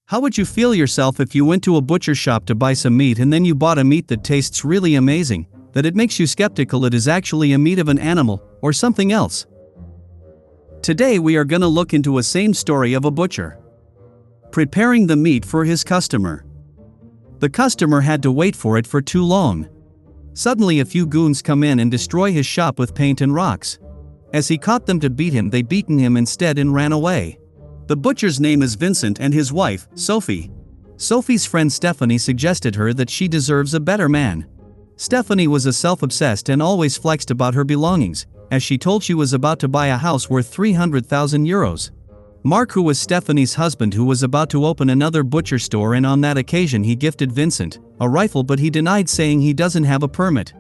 How would you feel yourself if you went to a butcher shop to buy some meat and then you bought a meat that tastes really amazing, that it makes you skeptical it is actually a meat of an animal, or something else? Today we are gonna look into a same story of a butcher preparing the meat for his customer. The customer had to wait for it for too long. Suddenly a few goons come in and destroy his shop with paint and rocks. As he caught them to beat him, they beaten him instead and ran away. The butcher's name is Vincent and his wife, Sophie. Sophie's friend Stephanie suggested her that she deserves a better man. Stephanie was a self-obsessed and always flexed about her belongings, as she told she was about to buy a house worth 300,000 euros. Mark, who was Stephanie's husband, who was about to open another butcher store, and on that occasion he gifted Vincent a rifle, but he denied, saying he doesn't have a permit.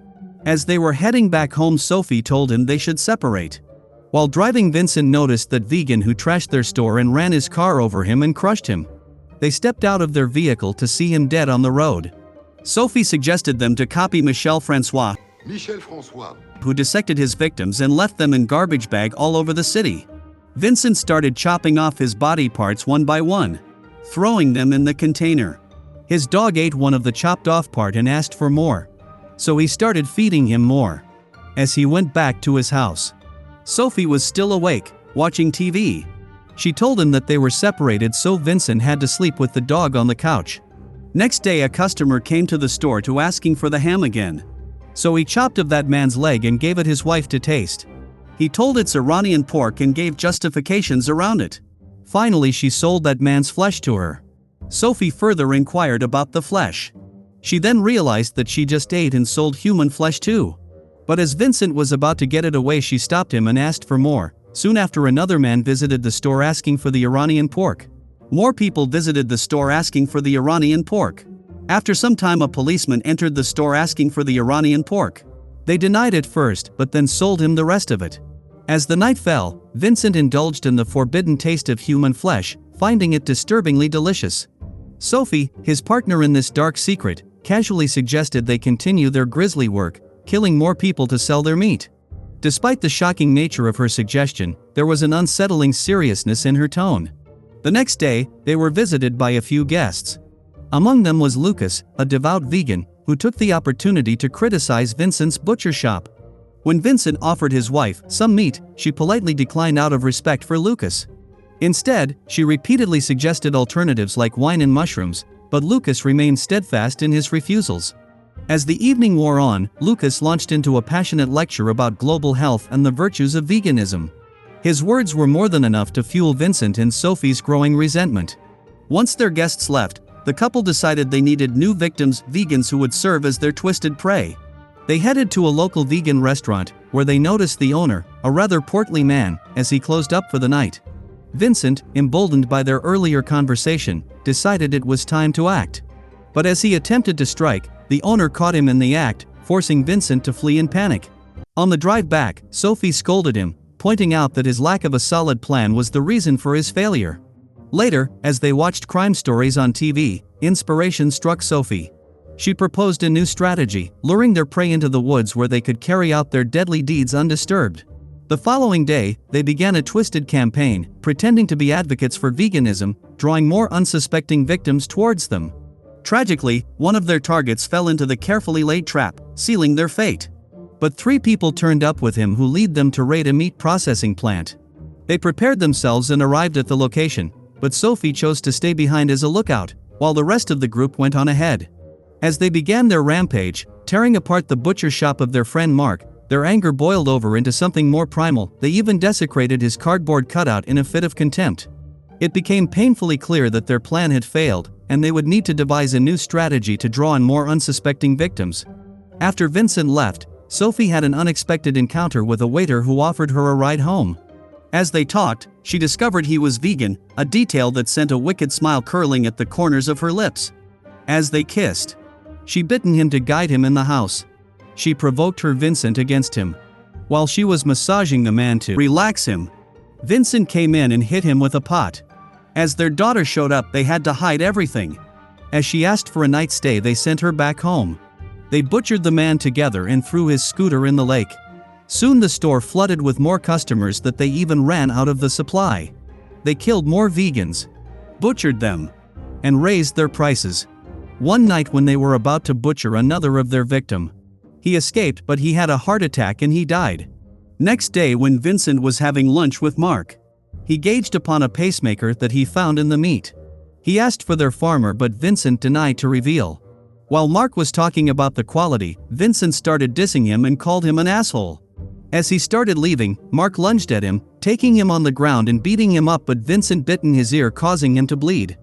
As they were heading back home, Sophie told him they should separate. While driving, Vincent noticed that vegan who trashed their store and ran his car over him and crushed him. They stepped out of their vehicle to see him dead on the road. Sophie suggested them to copy Michel Francois, who dissected his victims and left them in garbage bag all over the city. Vincent started chopping off his body parts one by one, throwing them in the container. His dog ate one of the chopped off part and asked for more, so he started feeding him more. As he went back to his house, Sophie was still awake, watching TV. She told him that they were separated, so Vincent had to sleep with the dog on the couch. Next day a customer came to the store to asking for the ham again. So he chopped of that man's leg and gave it his wife to taste. He told it's Iranian pork and gave justifications around it. Finally she sold that man's flesh to her. Sophie further inquired about the flesh. She then realized that she just ate and sold human flesh too. But as Vincent was about to get it away, she stopped him and asked for more. Soon after, another man visited the store asking for the Iranian pork. More people visited the store asking for the Iranian pork. After some time a policeman entered the store asking for the Iranian pork. They denied it first, but then sold him the rest of it. As the night fell, Vincent indulged in the forbidden taste of human flesh, finding it disturbingly delicious. Sophie, his partner in this dark secret, casually suggested they continue their grisly work, killing more people to sell their meat. Despite the shocking nature of her suggestion, there was an unsettling seriousness in her tone. The next day, they were visited by a few guests. Among them was Lucas, a devout vegan, who took the opportunity to criticize Vincent's butcher shop. When Vincent offered his wife some meat, she politely declined out of respect for Lucas. Instead, she repeatedly suggested alternatives like wine and mushrooms, but Lucas remained steadfast in his refusals. As the evening wore on, Lucas launched into a passionate lecture about global health and the virtues of veganism. His words were more than enough to fuel Vincent and Sophie's growing resentment. Once their guests left, the couple decided they needed new victims, vegans who would serve as their twisted prey. They headed to a local vegan restaurant, where they noticed the owner, a rather portly man, as he closed up for the night. Vincent, emboldened by their earlier conversation, decided it was time to act. But as he attempted to strike, the owner caught him in the act, forcing Vincent to flee in panic. On the drive back, Sophie scolded him, pointing out that his lack of a solid plan was the reason for his failure. Later, as they watched crime stories on TV, inspiration struck Sophie. She proposed a new strategy, luring their prey into the woods where they could carry out their deadly deeds undisturbed. The following day, they began a twisted campaign, pretending to be advocates for veganism, drawing more unsuspecting victims towards them. Tragically, one of their targets fell into the carefully laid trap, sealing their fate. But 3 people turned up with him who lead them to raid a meat processing plant. They prepared themselves and arrived at the location, but Sophie chose to stay behind as a lookout, while the rest of the group went on ahead. As they began their rampage, tearing apart the butcher shop of their friend Mark, their anger boiled over into something more primal. They even desecrated his cardboard cutout in a fit of contempt. It became painfully clear that their plan had failed, and they would need to devise a new strategy to draw in more unsuspecting victims. After Vincent left, Sophie had an unexpected encounter with a waiter who offered her a ride home. As they talked, she discovered he was vegan, a detail that sent a wicked smile curling at the corners of her lips. As they kissed, she bitten him to guide him in the house. She provoked her Vincent against him. While she was massaging the man to relax him, Vincent came in and hit him with a pot. As their daughter showed up, they had to hide everything. As she asked for a night stay, they sent her back home. They butchered the man together and threw his scooter in the lake. Soon the store flooded with more customers that they even ran out of the supply. They killed more vegans, butchered them, and raised their prices. One night when they were about to butcher another of their victim, he escaped, but he had a heart attack and he died. Next day when Vincent was having lunch with Mark, he gauged upon a pacemaker that he found in the meat. He asked for their farmer, but Vincent denied to reveal. While Mark was talking about the quality, Vincent started dissing him and called him an asshole. As he started leaving, Mark lunged at him, taking him on the ground and beating him up, but Vincent bit in his ear, causing him to bleed.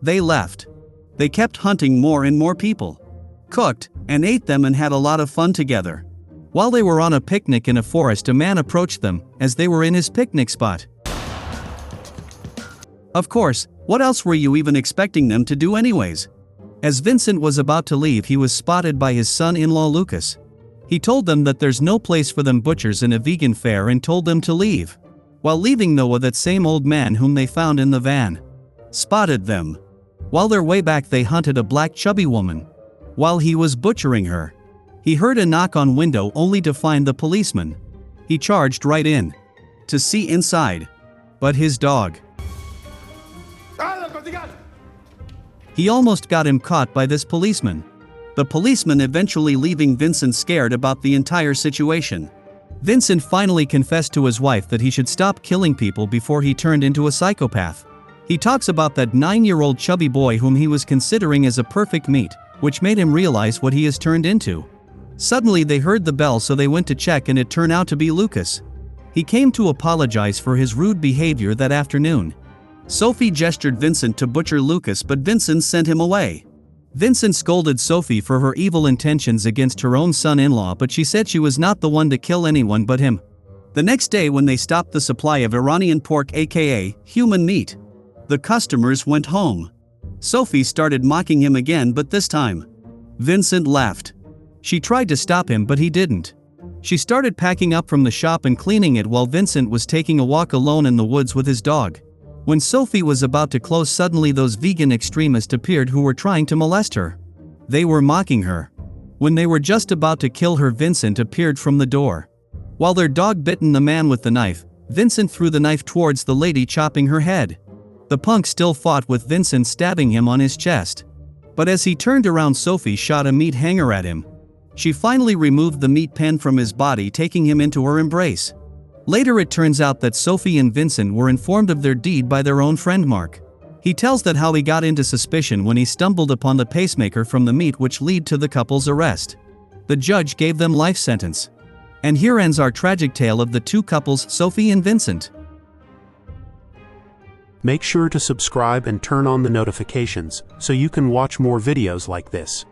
They left. They kept hunting more and more people, cooked, and ate them and had a lot of fun together. While they were on a picnic in a forest, a man approached them, as they were in his picnic spot. Of course, what else were you even expecting them to do anyways? As Vincent was about to leave, he was spotted by his son-in-law Lucas. He told them that there's no place for them butchers in a vegan fair and told them to leave. While leaving, Noah, that same old man whom they found in the van, spotted them. While their way back, they hunted a black chubby woman. While he was butchering her, he heard a knock on window only to find the policeman. He charged right in to see inside, but his dog. He almost got him caught by this policeman. The policeman eventually leaving Vincent scared about the entire situation. Vincent finally confessed to his wife that he should stop killing people before he turned into a psychopath. He talks about that 9-year-old chubby boy whom he was considering as a perfect meat, which made him realize what he has turned into. Suddenly they heard the bell, so they went to check, and it turned out to be Lucas. He came to apologize for his rude behavior that afternoon. Sophie gestured Vincent to butcher Lucas, but Vincent sent him away. Vincent scolded Sophie for her evil intentions against her own son-in-law, but she said she was not the one to kill anyone but him. The next day when they stopped the supply of Iranian pork, aka human meat, the customers went home. Sophie started mocking him again, but this time, Vincent left. She tried to stop him, but he didn't. She started packing up from the shop and cleaning it while Vincent was taking a walk alone in the woods with his dog. When Sophie was about to close, suddenly those vegan extremists appeared who were trying to molest her. They were mocking her. When they were just about to kill her, Vincent appeared from the door. While their dog bitten the man with the knife, Vincent threw the knife towards the lady, chopping her head. The punk still fought, with Vincent stabbing him on his chest. But as he turned around, Sophie shot a meat hanger at him. She finally removed the meat pen from his body, taking him into her embrace. Later it turns out that Sophie and Vincent were informed of their deed by their own friend Mark. He tells that how he got into suspicion when he stumbled upon the pacemaker from the meat, which led to the couple's arrest. The judge gave them life sentence. And here ends our tragic tale of the two couples, Sophie and Vincent. Make sure to subscribe and turn on the notifications so you can watch more videos like this.